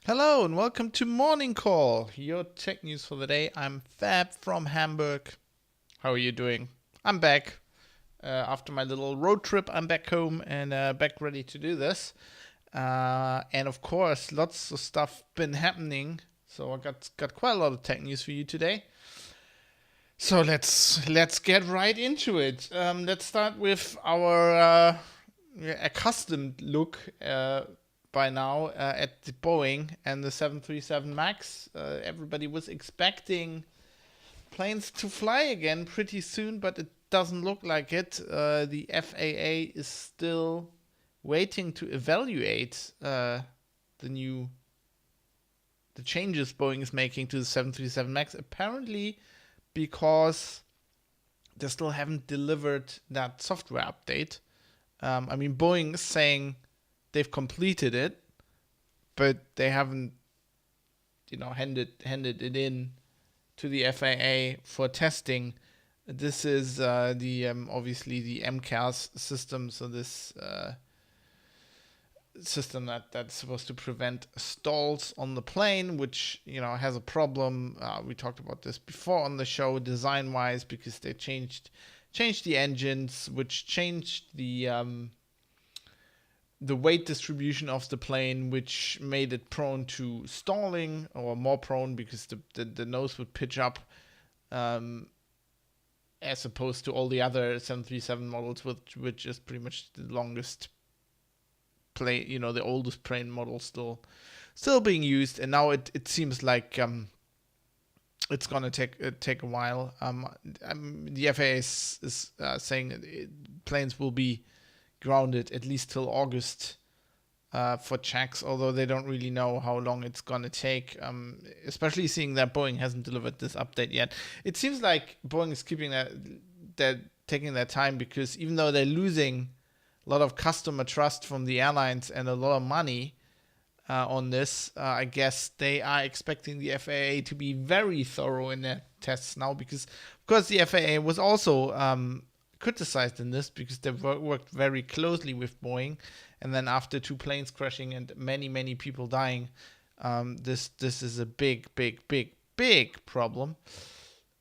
Hello and welcome to Morning Call, your tech news for the day. I'm Fab from Hamburg. How are you doing? I'm back. After my little road trip, I'm back home and back ready to do this. And of course, lots of stuff been happening. So I got quite a lot of tech news for you today. So let's get right into it. Let's start with our accustomed look by now at the Boeing and the 737 MAX. Everybody was expecting planes to fly again pretty soon, but it doesn't look like it. The FAA is still waiting to evaluate the changes Boeing is making to the 737 MAX, apparently because they still haven't delivered that software update. Boeing is saying they've completed it, but they haven't, handed it in to the FAA for testing. This is the obviously the MCAS system, so this system that's supposed to prevent stalls on the plane, which has a problem. We talked about this before on the show, design-wise, because they changed the engines, which changed the weight distribution of the plane, which made it prone to stalling, or more prone because the nose would pitch up, as opposed to all the other 737 models, which is pretty much the longest plane, the oldest plane model still being used. And now it seems like it's gonna take a while. The FAA is saying planes will be grounded at least till August for checks, although they don't really know how long it's gonna take, especially seeing that Boeing hasn't delivered this update yet. It seems like Boeing is keeping that taking their time, because even though they're losing a lot of customer trust from the airlines and a lot of money on this, I guess they are expecting the FAA to be very thorough in their tests now, because of course the FAA was also criticized in this because they worked very closely with Boeing, and then after 2 planes crashing and many people dying, this is a big problem,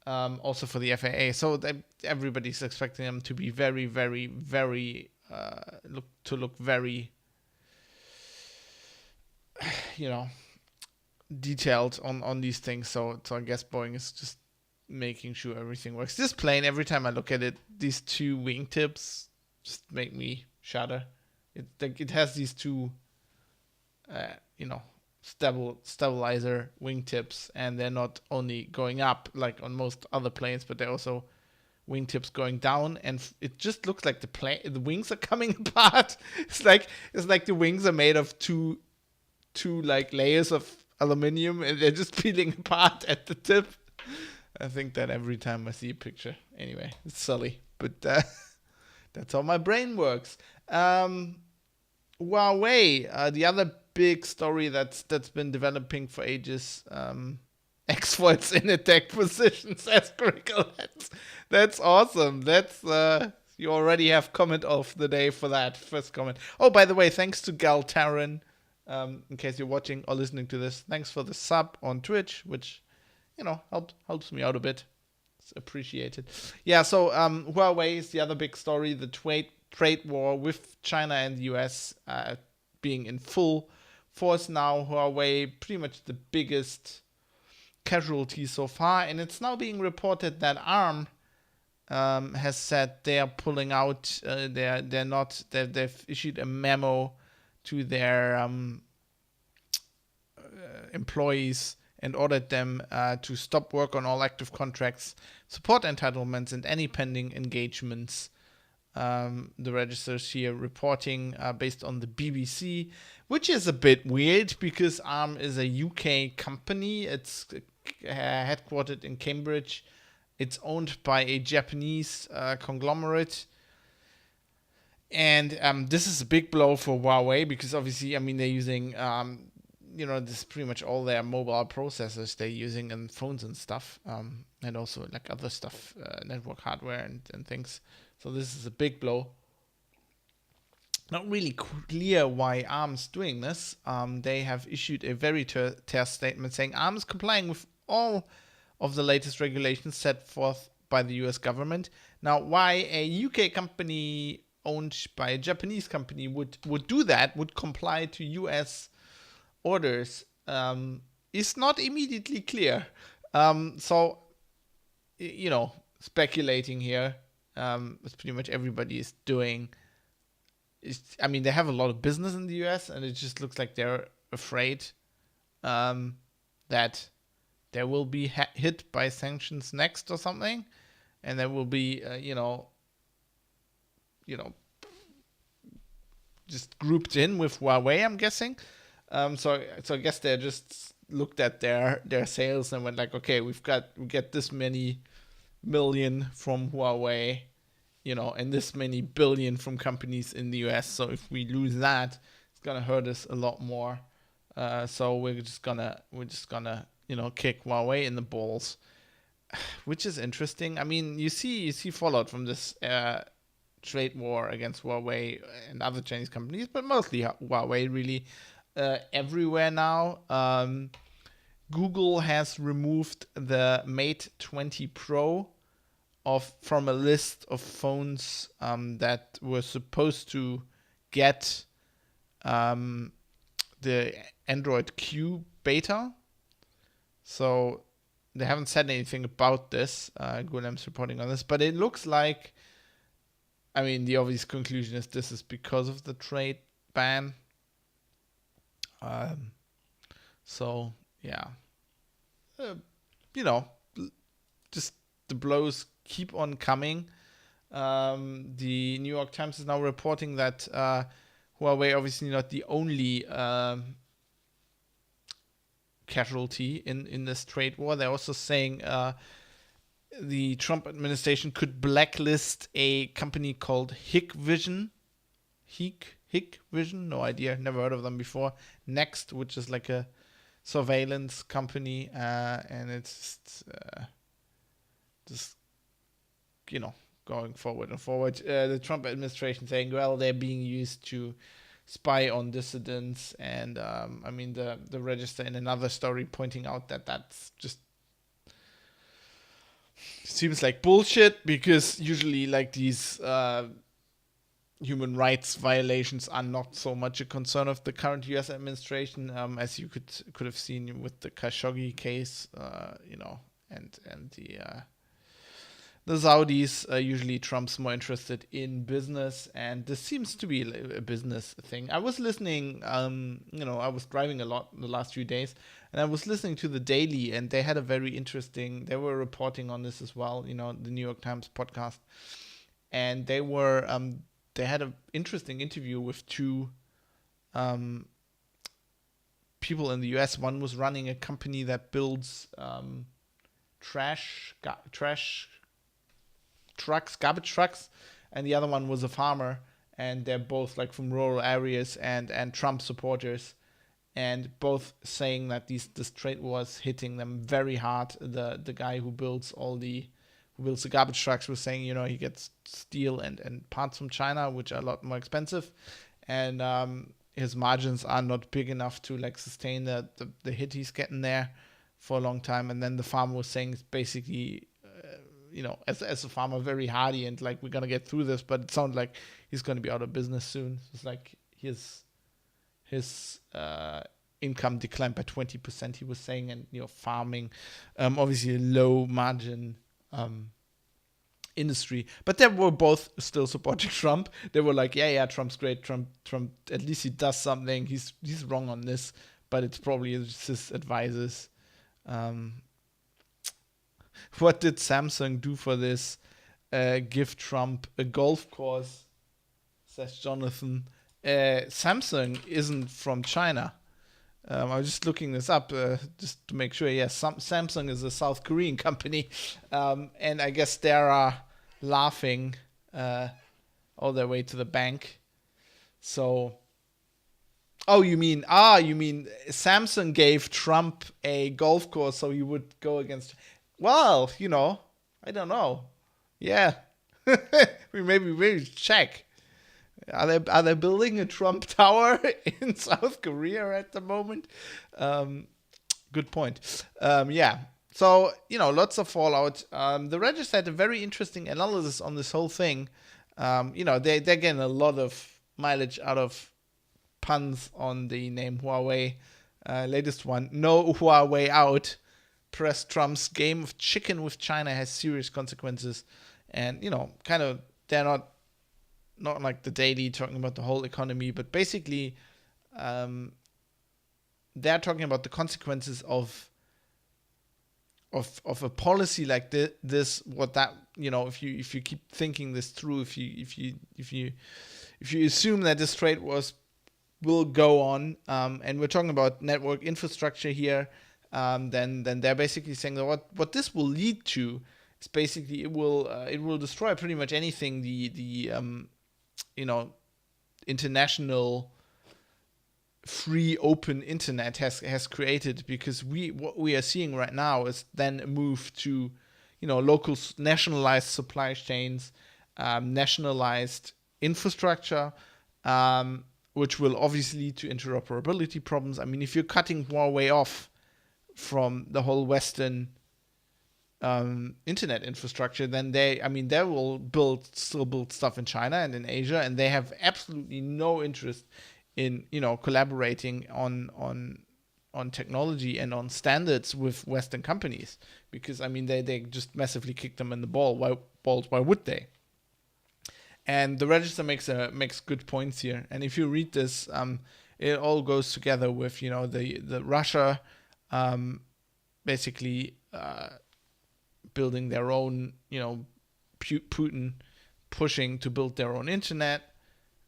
also for the FAA. So everybody's expecting them to be very look very detailed on these things. So I guess Boeing is just making sure everything works. This plane, every time I look at it, these 2 wingtips just make me shudder. It has these 2 stabilizer wingtips, and they're not only going up like on most other planes, but they're also wingtips going down, and it just looks like the wings are coming apart. It's like the wings are made of two like layers of aluminum, and they're just peeling apart at the tip. I think that every time I see a picture. Anyway, it's silly, but that's how my brain works. Huawei, the other big story that's been developing for ages. Exploits in attack positions as critical. That's awesome. That's you already have comment of the day for that first comment. Oh, by the way, thanks to Galtarin. In case you're watching or listening to this, thanks for the sub on Twitch, which helps me out a bit. It's appreciated. Yeah, so Huawei is the other big story. The trade war with China and the US being in full force now. Huawei, pretty much the biggest casualty so far, and it's now being reported that ARM has said they are pulling out. They've issued a memo to their employees and ordered them to stop work on all active contracts, support entitlements, and any pending engagements. The registers here reporting based on the BBC, which is a bit weird because ARM is a UK company. It's headquartered in Cambridge. It's owned by a Japanese conglomerate. And this is a big blow for Huawei because obviously, I mean, they're using, this is pretty much all their mobile processors they're using in phones and stuff, and also like other stuff, network hardware and things. So this is a big blow. Not really clear why ARM's doing this. They have issued a very terse statement saying ARM is complying with all of the latest regulations set forth by the US government. Now, why a UK company owned by a Japanese company would do that, would comply to US orders, is not immediately clear. So, speculating here, as pretty much everybody is doing. They have a lot of business in the US, and it just looks like they're afraid that they will be hit by sanctions next or something, and there will be, just grouped in with Huawei, I'm guessing. So I guess they just looked at their sales and went like, okay, we get this many million from Huawei, and this many billion from companies in the US. So if we lose that, it's gonna hurt us a lot more. So we're just gonna kick Huawei in the balls, which is interesting. I mean, you see fallout from this trade war against Huawei and other Chinese companies, but mostly Huawei really everywhere now. Google has removed the Mate 20 Pro from a list of phones that were supposed to get the Android Q beta. So they haven't said anything about this. Guillem's reporting on this, but it looks like, the obvious conclusion is this is because of the trade ban. So yeah, just the blows keep on coming. The New York Times is now reporting that Huawei obviously not the only casualty in this trade war. They're also saying the Trump administration could blacklist a company called Hikvision. Hikvision, no idea, never heard of them before. Next, which is like a surveillance company, and it's just going forward and forward. The Trump administration saying, well, they're being used to spy on dissidents, and the Register in another story pointing out that that's just seems like bullshit, because usually like these human rights violations are not so much a concern of the current U.S. administration, as you could have seen with the Khashoggi case, and the Saudis. Usually Trump's more interested in business, and this seems to be a business thing. I was listening, I was driving a lot in the last few days, and I was listening to The Daily, and they had a very interesting, they were reporting on this as well, the New York Times podcast, and they had an interesting interview with two people in the US. One was running a company that builds garbage trucks, and the other one was a farmer, and they're both like from rural areas and Trump supporters, and both saying that this trade war is hitting them very hard. The guy who builds the garbage trucks was saying, he gets steel and parts from China, which are a lot more expensive, and his margins are not big enough to like sustain the hit he's getting there for a long time. And then the farmer was saying it's basically, as a farmer, very hardy and like, we're gonna get through this, but it sounds like he's gonna be out of business soon. It's like his his income declined by 20%. He was saying, and farming, obviously a low margin industry, but they were both still supporting Trump. They were like, yeah, Trump's great. Trump, at least he does something. He's wrong on this, but it's probably just his advisors. What did Samsung do for this? Give Trump a golf course, says Jonathan. Samsung isn't from China. I was just looking this up just to make sure. Yes, Samsung is a South Korean company, and I guess they are laughing all their way to the bank. So, you mean Samsung gave Trump a golf course so he would go against? Well, I don't know. Yeah, we check. Are they building a Trump Tower in South Korea at the moment? Good point. Yeah. So, lots of fallout. The Register had a very interesting analysis on this whole thing. They're getting a lot of mileage out of puns on the name Huawei. Latest one, no Huawei out. Press Trump's game of chicken with China has serious consequences. And, kind of, they're not like the Daily talking about the whole economy, but basically they're talking about the consequences of a policy like this. What that if you keep thinking this through, if you assume that this trade wars will go on, and we're talking about network infrastructure here, then they're basically saying that what this will lead to is basically it will destroy pretty much anything the international free open internet has created, because what we are seeing right now is then a move to local nationalized supply chains, nationalized infrastructure, which will obviously lead to interoperability problems. I mean, if you're cutting Huawei off from the whole Western internet infrastructure, then they will still build stuff in China and in Asia, and they have absolutely no interest in collaborating on technology and on standards with Western companies, because they just massively kick them in the balls. Why would they? And the Register makes good points here, and if you read this, it all goes together with the Russia basically building their own, Putin pushing to build their own internet,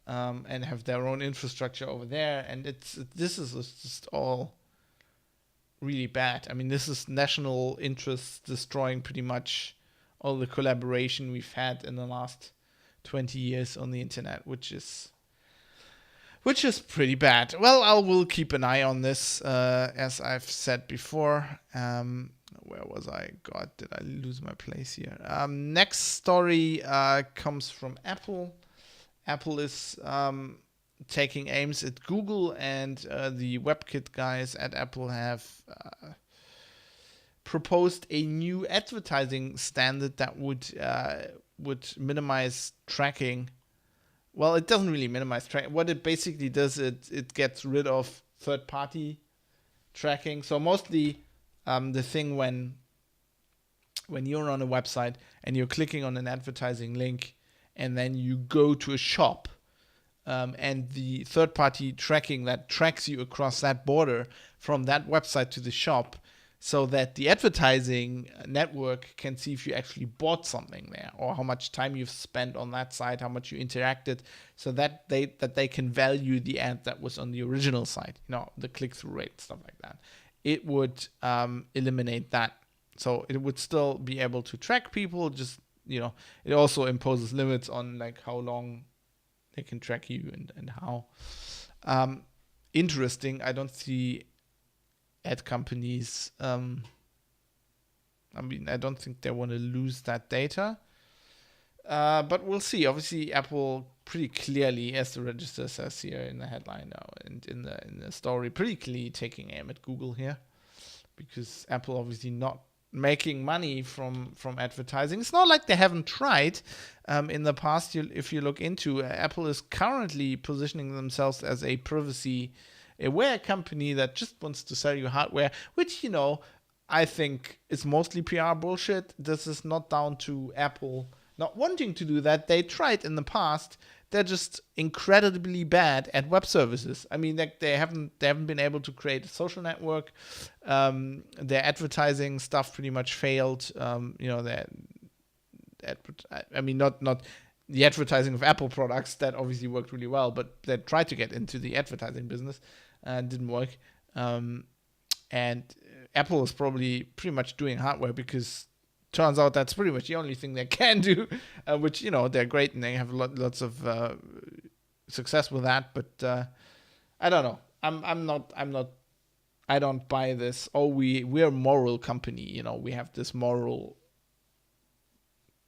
and have their own infrastructure over there, and this is just all really bad. I mean, this is national interests destroying pretty much all the collaboration we've had in the last 20 years on the internet, which is pretty bad. Well, I will keep an eye on this, as I've said before. Where was I? God, did I lose my place here? Next story comes from Apple. Apple is taking aims at Google, and the WebKit guys at Apple have proposed a new advertising standard that would minimize tracking. Well, it doesn't really minimize tracking. What it basically does, it gets rid of third-party tracking. So mostly the thing when you're on a website and you're clicking on an advertising link and then you go to a shop, and the third-party tracking that tracks you across that border from that website to the shop, so that the advertising network can see if you actually bought something there, or how much time you've spent on that site, how much you interacted, so that they can value the ad that was on the original site, the click-through rate, stuff like that. It would eliminate that. So it would still be able to track people, just, it also imposes limits on like how long they can track you and how. Interesting. I don't see ad companies, I don't think they want to lose that data. But we'll see. Obviously, Apple pretty clearly, as the Register says here in the headline now and in the story, pretty clearly taking aim at Google here, because Apple obviously not making money from advertising. It's not like they haven't tried in the past. If you look into Apple is currently positioning themselves as a privacy aware company that just wants to sell you hardware, which, I think is mostly PR bullshit. This is not down to Apple not wanting to do that. They tried in the past. They're just incredibly bad at web services. I mean, they haven't been able to create a social network. Their advertising stuff pretty much failed. Not the advertising of Apple products, that obviously worked really well, but they tried to get into the advertising business and didn't work. And Apple is probably pretty much doing hardware because turns out that's pretty much the only thing they can do, which, they're great and they have lots of success with that. But I don't know. I don't buy this. Oh, we're a moral company. We have this moral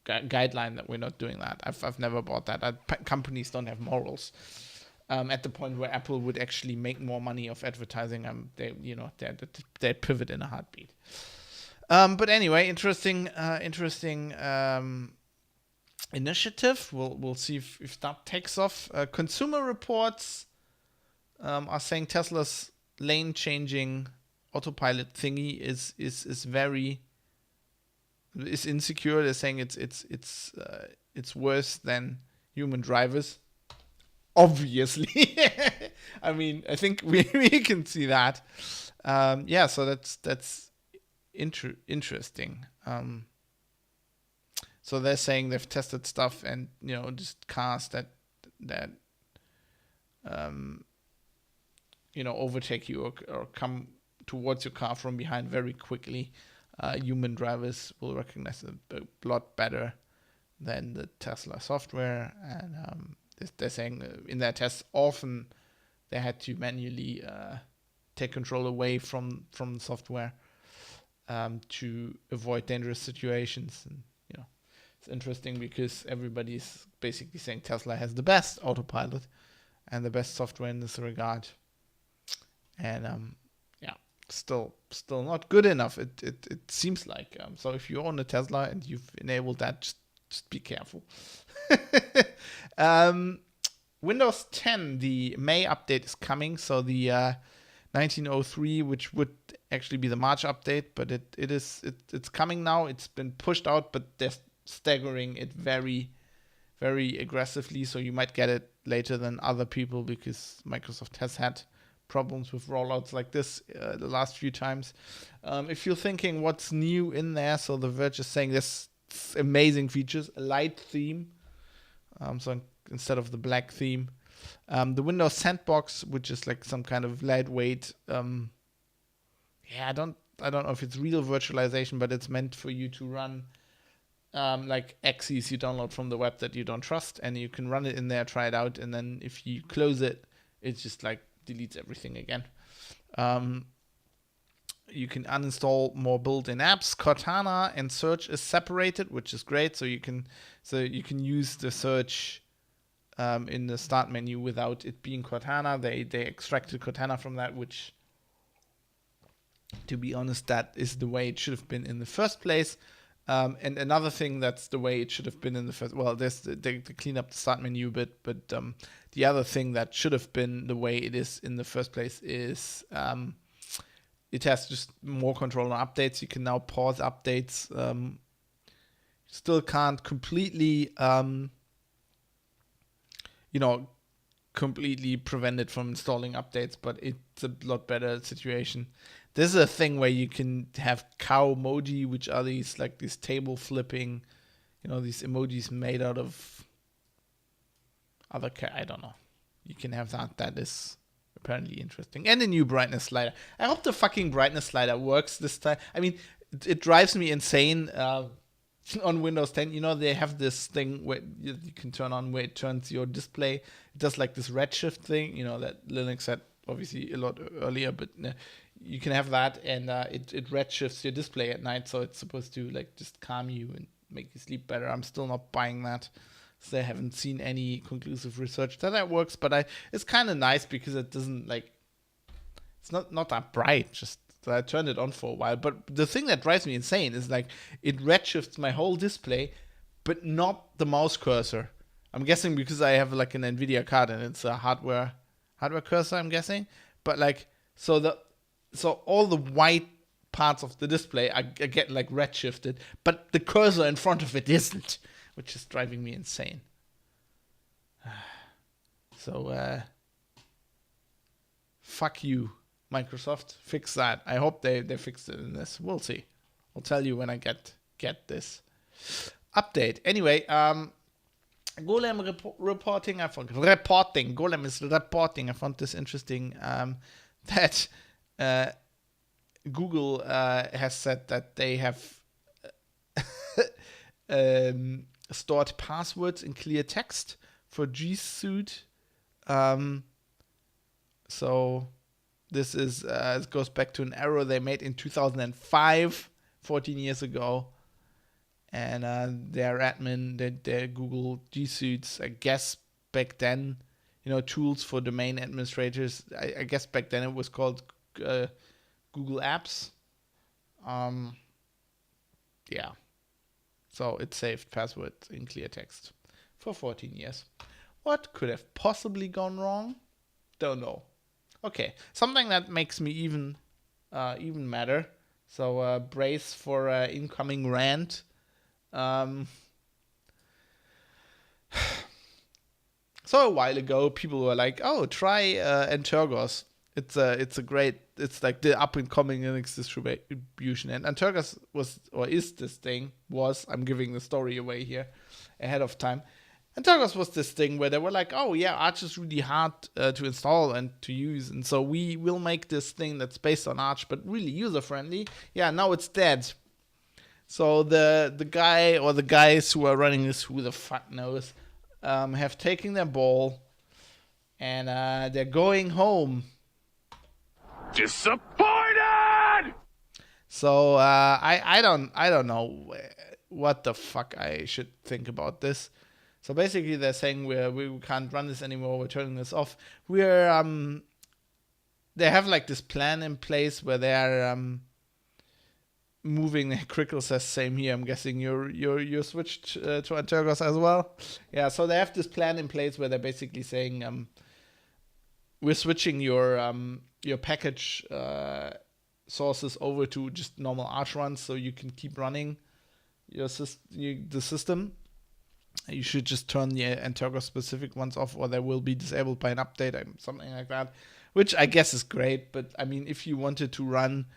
guideline that we're not doing that. I've never bought that. Companies don't have morals. At the point where Apple would actually make more money off advertising, they pivot in a heartbeat. But anyway, interesting initiative. We'll see if that takes off. Consumer Reports are saying Tesla's lane-changing autopilot thingy is insecure. They're saying it's worse than human drivers. Obviously, I mean, I think we can see that. So that's interesting. So they're saying they've tested stuff and just cars that overtake you or come towards your car from behind very quickly. Human drivers will recognize it a lot better than the Tesla software, and they're saying in their tests often they had to manually take control away from the software to avoid dangerous situations. And it's interesting because everybody's basically saying Tesla has the best autopilot and the best software in this regard, and still not good enough. It seems like. So if you own a Tesla and you've enabled that, just be careful. Windows 10, the May update is coming. So the 1903, which would actually be the March update, but it's coming now. It's been pushed out, but they're staggering it very, very aggressively. So you might get it later than other people because Microsoft has had problems with rollouts like this the last few times. If you're thinking what's new in there, so The Verge is saying there's amazing features, a light theme, so instead of the black theme, the Windows Sandbox, which is like some kind of lightweight, I don't know if it's real virtualization, but it's meant for you to run like exes you download from the web that you don't trust, and you can run it in there, try it out, and then if you close it, it's just like deletes everything again. You can uninstall more built-in apps. Cortana and search is separated, which is great. So you can use the search in the start menu without it being Cortana. They extracted Cortana from that, which, to be honest, that is the way it should have been in the first place. And another thing that's the way it should have been in the first, well, there's they clean up the start menu a bit, but the other thing that should have been the way it is in the first place is it has just more control on updates. You can now pause updates. Still can't completely, completely prevent it from installing updates, but it's a lot better situation. This is a thing where you can have cow emoji, which are these table flipping, these emojis made out of other I don't know. You can have that. That is apparently interesting. And a new brightness slider. I hope the fucking brightness slider works this time. I mean, it drives me insane on Windows 10. They have this thing where you can turn on where it turns your display. It does like this redshift thing, that Linux had obviously a lot earlier, but you can have that, and it redshifts your display at night, so it's supposed to just calm you and make you sleep better. I'm still not buying that. So I haven't seen any conclusive research that works, but it's kind of nice because it doesn't it's not that bright. Just So I turned it on for a while. But the thing that drives me insane is like it redshifts my whole display, but not the mouse cursor. I'm guessing because I have like an NVIDIA card and it's a hardware cursor, I'm guessing. But like so all the white parts of the display I get like redshifted, but the cursor in front of it isn't, which is driving me insane. So fuck you, Microsoft. Fix that. I hope they fixed it in this. We'll see. I'll tell you when I get this update. Anyway, Golem reporting. Golem is reporting. I found this interesting. That Google has said that they have stored passwords in clear text for G Suite. So this is it goes back to an error they made in 2005, 14 years ago. And their admin, their Google G Suites, I guess back then, tools for domain administrators. I guess back then it was called Google Apps. Yeah. So it saved passwords in clear text for 14 years. What could have possibly gone wrong? Don't know. Okay, something that makes me even madder. So brace for incoming rant. So a while ago, people were like, "Oh, try Antergos. It's like the up and coming Linux distribution." And Antergos I'm giving the story away here ahead of time. Antergos was this thing where they were like, "Oh yeah, Arch is really hard to install and to use, and so we will make this thing that's based on Arch but really user friendly." Yeah, now it's dead. So the guy or the guys who are running this, who the fuck knows, have taken their ball and they're going home. Disappointed! So I don't know what the fuck I should think about this. So basically they're saying we can't run this anymore, we're turning this off. They have like this plan in place where they're moving. Crickle says same here. I'm guessing you're switched to Antergos as well. Yeah, so they have this plan in place where they're basically saying we're switching your package sources over to just normal Arch runs, so you can keep running the system. You should just turn the Antergos specific ones off, or they will be disabled by an update, something like that. Which I guess is great, but I mean, if you wanted to run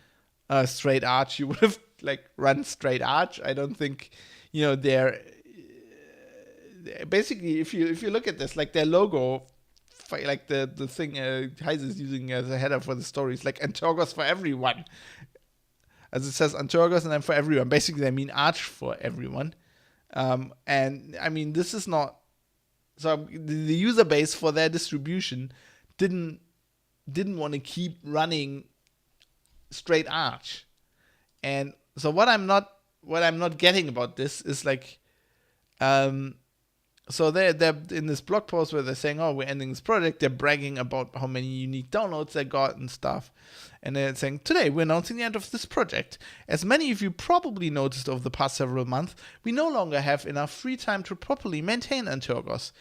straight Arch, you would have like run straight Arch. I don't think they're basically, if you look at this, like their logo, like the thing Heise is using as a header for the story is like Antergos for everyone, as it says Antergos and then for everyone. Basically they mean Arch for everyone. And I mean, this is not, so the user base for their distribution didn't want to keep running straight Arch. And so what I'm not getting about this is like, so they're in this blog post where they're saying, "Oh, we're ending this project." They're bragging about how many unique downloads they got and stuff. And they're saying, "Today, we're announcing the end of this project. As many of you probably noticed over the past several months, we no longer have enough free time to properly maintain Antergos.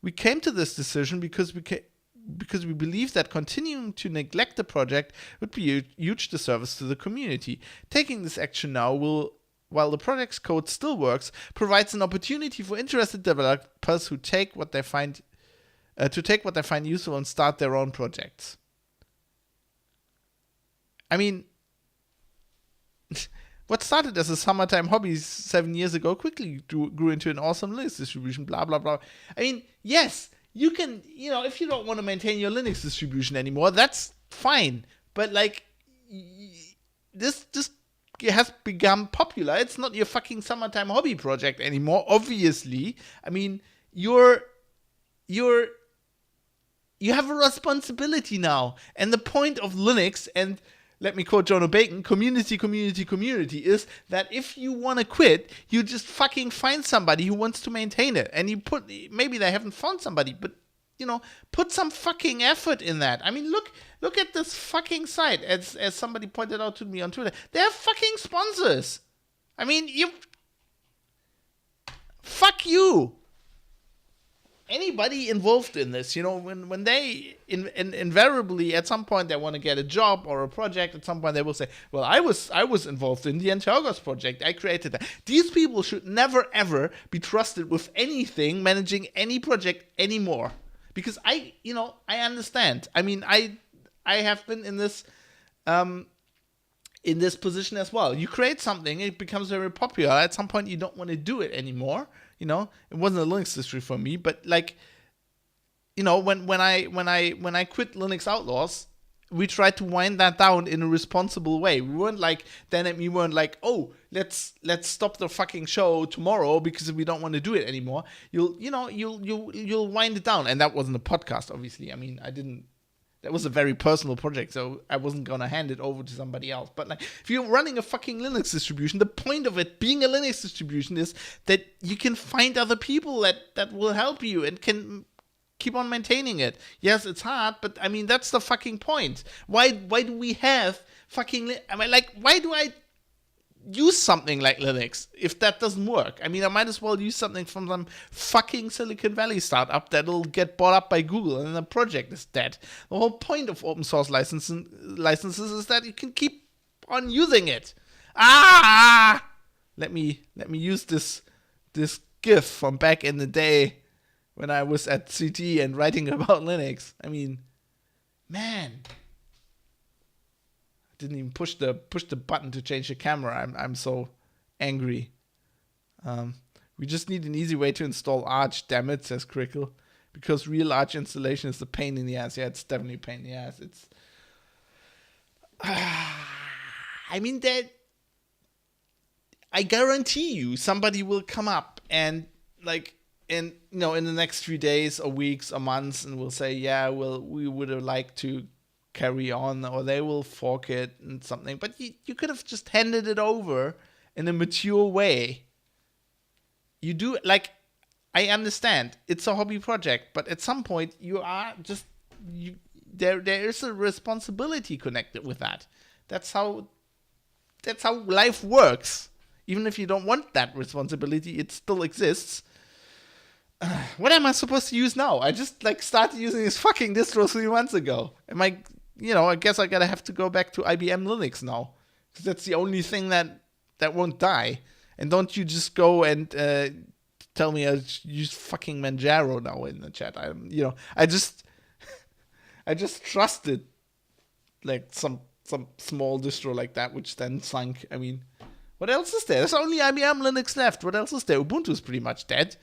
We came to this decision because we believe that continuing to neglect the project would be a huge disservice to the community. Taking this action now while the project's code still works, provides an opportunity for interested developers who take what they find useful and start their own projects." I mean, what started as a summertime hobby 7 years ago quickly grew into an awesome Linux distribution, blah, blah, blah. I mean, yes, you can, if you don't want to maintain your Linux distribution anymore, that's fine. But like, this just has become popular. It's not your fucking summertime hobby project anymore, obviously. I mean, you have a responsibility now. And the point of Linux, and let me quote John O'Bacon, community, is that if you want to quit, you just fucking find somebody who wants to maintain it. And maybe they haven't found somebody, but put some fucking effort in that. I mean, look at this fucking site. As somebody pointed out to me on Twitter, they have fucking sponsors. I mean, fuck you. Anybody involved in this, when they invariably at some point they want to get a job or a project, at some point they will say, well, I was involved in the Antergos project, I created that. These people should never ever be trusted with anything, managing any project anymore, because I understand. I mean, I have been in this position as well. You create something, it becomes very popular. At some point, you don't want to do it anymore. It wasn't a Linux distro for me, but when I quit Linux Outlaws, we tried to wind that down in a responsible way. We weren't like Dan and me weren't like, oh, let's stop the fucking show tomorrow because we don't want to do it anymore. You'll wind it down, and that wasn't a podcast, obviously. I mean, that was a very personal project, so I wasn't going to hand it over to somebody else. But if you're running a fucking Linux distribution, the point of it being a Linux distribution is that you can find other people that will help you and can keep on maintaining it. Yes, it's hard, but I mean, that's the fucking point. Why do we have fucking... why do I use something like Linux if that doesn't work? I mean, I might as well use something from some fucking Silicon Valley startup that'll get bought up by Google and the project is dead. The whole point of open source licenses is that you can keep on using it. Let me use this GIF from back in the day when I was at CT and writing about Linux. I mean, man, didn't even push the button to change the camera. I'm so angry. We just need an easy way to install Arch, damn it, says Crickle. Because real Arch installation is a pain in the ass. Yeah, it's definitely a pain in the ass. It's I mean, that I guarantee you somebody will come up and in the next few days or weeks or months and will say, yeah, well, we would have liked to carry on, or they will fork it and something. But you could have just handed it over in a mature way. You do, I understand it's a hobby project, but at some point there is a responsibility connected with that. That's how life works. Even if you don't want that responsibility, it still exists. What am I supposed to use now? I just started using this fucking distro 3 months ago. I guess I gotta have to go back to IBM Linux now, because that's the only thing that won't die. And don't you just go and tell me I use fucking Manjaro now in the chat. I just trusted some small distro like that, which then sunk. I mean, what else is there? There's only IBM Linux left. What else is there? Ubuntu's pretty much dead.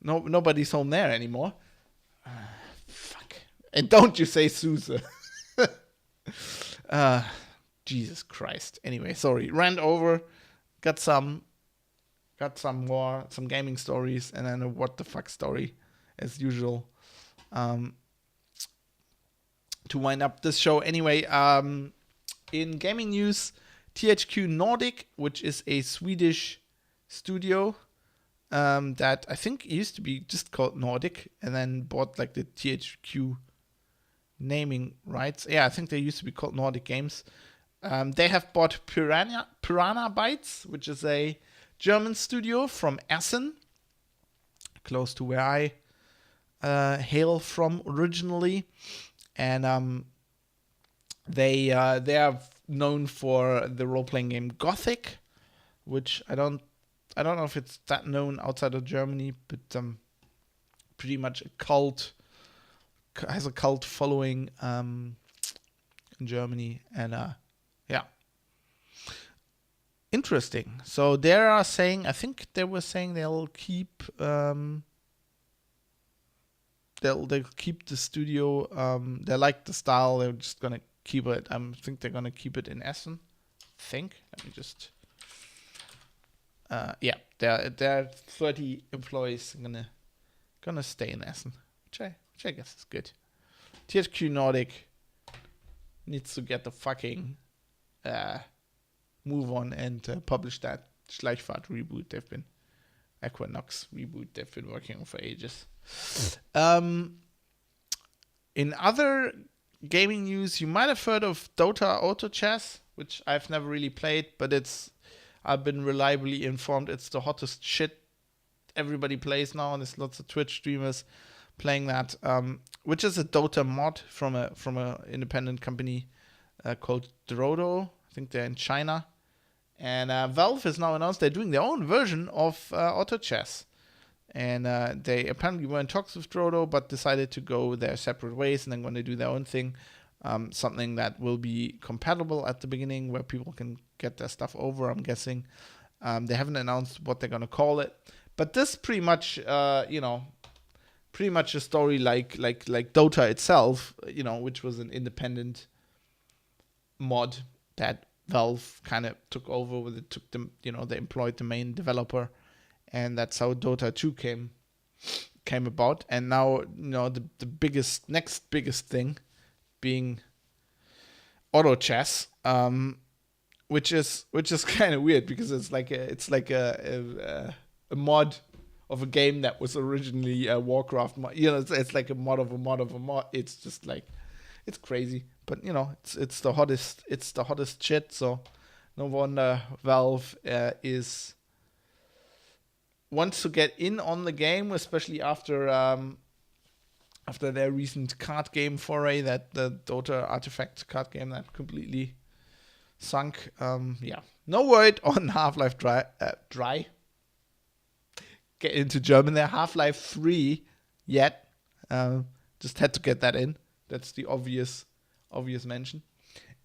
No, nobody's home there anymore. Fuck. And don't you say SUSE. Jesus Christ. Anyway, sorry. Rant over. Got some gaming stories, and then a what the fuck story, as usual. To wind up this show. Anyway, in gaming news, THQ Nordic, which is a Swedish studio, that I think used to be just called Nordic and then bought the THQ naming rights. Yeah, I think they used to be called Nordic Games. They have bought Piranha Bytes, which is a German studio from Essen, close to where I hail from originally. And they are known for the role-playing game Gothic, which I don't know if it's that known outside of Germany, but pretty much has a cult following in Germany, and yeah, interesting. So they are saying, I think they were saying they'll keep they'll keep the studio. They like the style. They're just gonna keep it. I think they're gonna keep it in Essen. Let me just. Yeah, there are 30 employees gonna stay in Essen, which I guess is good. THQ Nordic needs to get the fucking move on and publish that Schleichfahrt reboot. Equinox reboot they've been working on for ages. In other gaming news, you might have heard of Dota Auto Chess, which I've never really played, but I've been reliably informed it's the hottest shit everybody plays now, and there's lots of Twitch streamers playing that, which is a Dota mod from a independent company called Drodo. I think they're in China. And Valve has now announced they're doing their own version of Auto Chess. And they apparently were in talks with Drodo, but decided to go their separate ways, and then going to do their own thing. Something that will be compatible at the beginning, where people can get their stuff over, I'm guessing. They haven't announced what they're going to call it. But this pretty much, pretty much a story like Dota itself, which was an independent mod that Valve kind of took over with it. Took them, they employed the main developer, and that's how Dota 2 came about. And now, the next biggest thing being Auto Chess, which is kind of weird because it's like a mod of a game that was originally a Warcraft mod. It's like a mod of a mod of a mod. It's just like, it's crazy. But it's the hottest shit. So no wonder Valve wants to get in on the game, especially after their recent card game foray, that the Dota Artifact card game that completely sunk. No word on Half-Life Dry. Get into German there. Half-Life 3 yet. Just had to get that in. That's the obvious mention.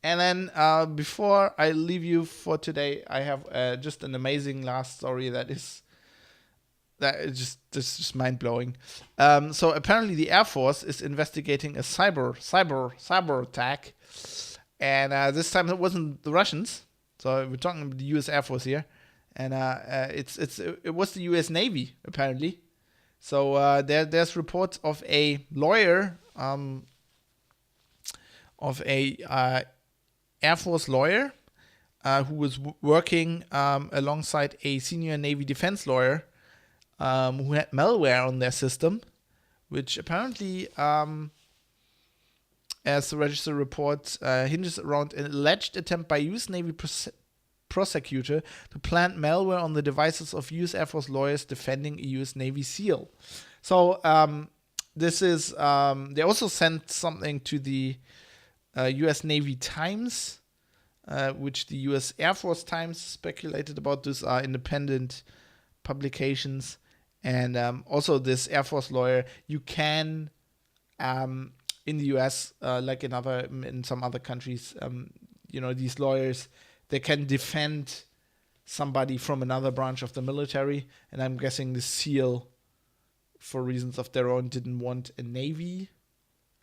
And then before I leave you for today, I have just an amazing last story that is just mind blowing. So apparently the Air Force is investigating a cyber attack, and this time it wasn't the Russians. So we're talking about the U.S. Air Force here, and it was the U.S. Navy apparently. So there's reports of a lawyer, Air Force lawyer, who was working alongside a senior Navy defense lawyer, who had malware on their system, which apparently, as the Register reports, hinges around an alleged attempt by U.S. Navy prosecutor to plant malware on the devices of U.S. Air Force lawyers defending a U.S. Navy SEAL. So this is, they also sent something to the U.S. Navy Times, which the U.S. Air Force Times speculated about. These are independent publications. And also this Air Force lawyer, you can, in the U.S., like in some other countries, these lawyers, they can defend somebody from another branch of the military. And I'm guessing the SEAL, for reasons of their own, didn't want a Navy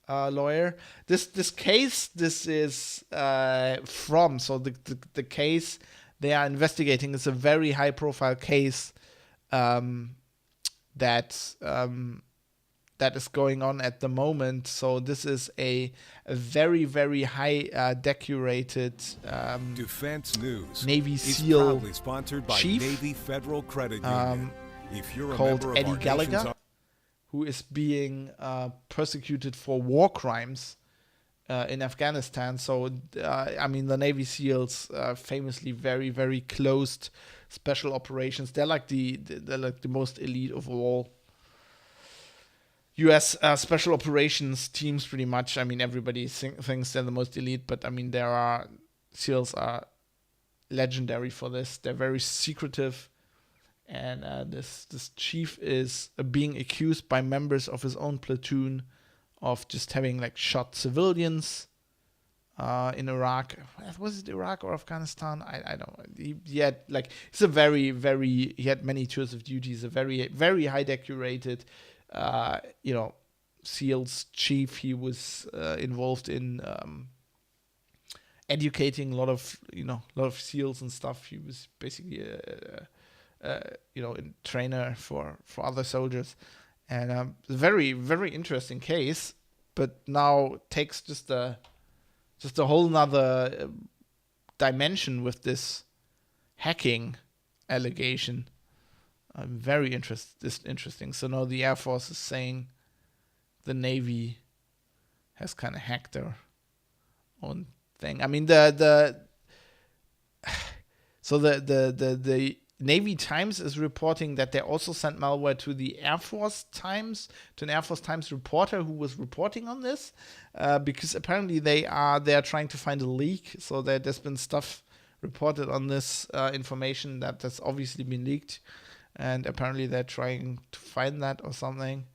lawyer. This case, this is from, so the case they are investigating is a very high profile case that is going on at the moment. So this is a very, very high decorated Defense News Navy SEAL sponsored by chief Navy Federal Credit Union. If you're a called member of Eddie our Gallagher, who is being persecuted for war crimes in Afghanistan. So, the Navy SEALs famously very, very closed special operations. They're like the most elite of all U.S. Special operations teams, pretty much. Everybody thinks they're the most elite, but SEALs are legendary for this. They're very secretive. And this chief is being accused by members of his own platoon of just having shot civilians in Iraq. Was it Iraq or Afghanistan? I don't know. He had he's a very, very, he had many tours of duty. He's a very, very high decorated SEALs chief. He was involved in educating a lot of SEALs and stuff. He was basically a trainer for other soldiers, and very, very interesting case. But now takes just a whole nother dimension with this hacking allegation. Very interesting. So now the Air Force is saying the Navy has kind of hacked their own thing. I mean, the Navy Times is reporting that they also sent malware to the Air Force Times, to an Air Force Times reporter who was reporting on this, because apparently they are trying to find a leak. So there's been stuff reported on this information that has obviously been leaked, and apparently they're trying to find that or something.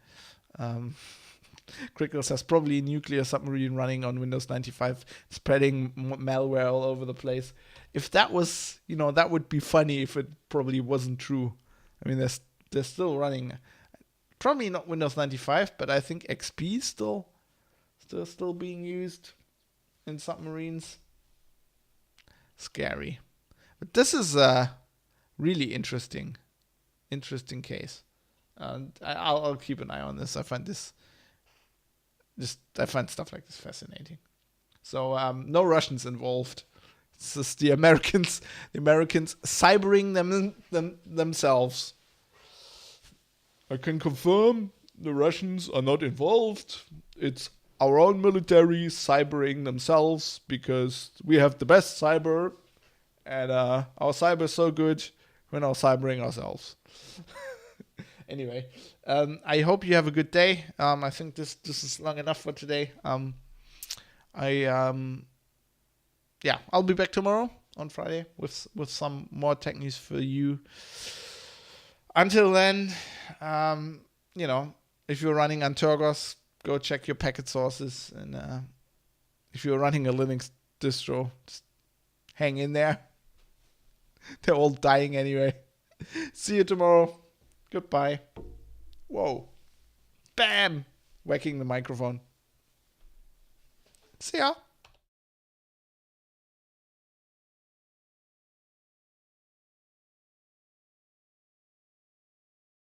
Crickle says probably a nuclear submarine running on Windows 95, spreading malware all over the place. If that was, that would be funny if it probably wasn't true. I mean, they're still running, probably not Windows 95, but I think XP is still being used in submarines. Scary. But this is a really interesting case. And I'll keep an eye on this. I find stuff like this fascinating. So no Russians involved. It's just the Americans cybering themselves. I can confirm the Russians are not involved. It's our own military cybering themselves because we have the best cyber, and our cyber is so good we're now cybering ourselves. Anyway, I hope you have a good day. I think this is long enough for today. I'll be back tomorrow on Friday with some more tech news for you. Until then, if you're running Antergos, go check your packet sources, and if you're running a Linux distro, just hang in there. They're all dying anyway. See you tomorrow. Goodbye. Whoa. Bam! Whacking the microphone. See ya.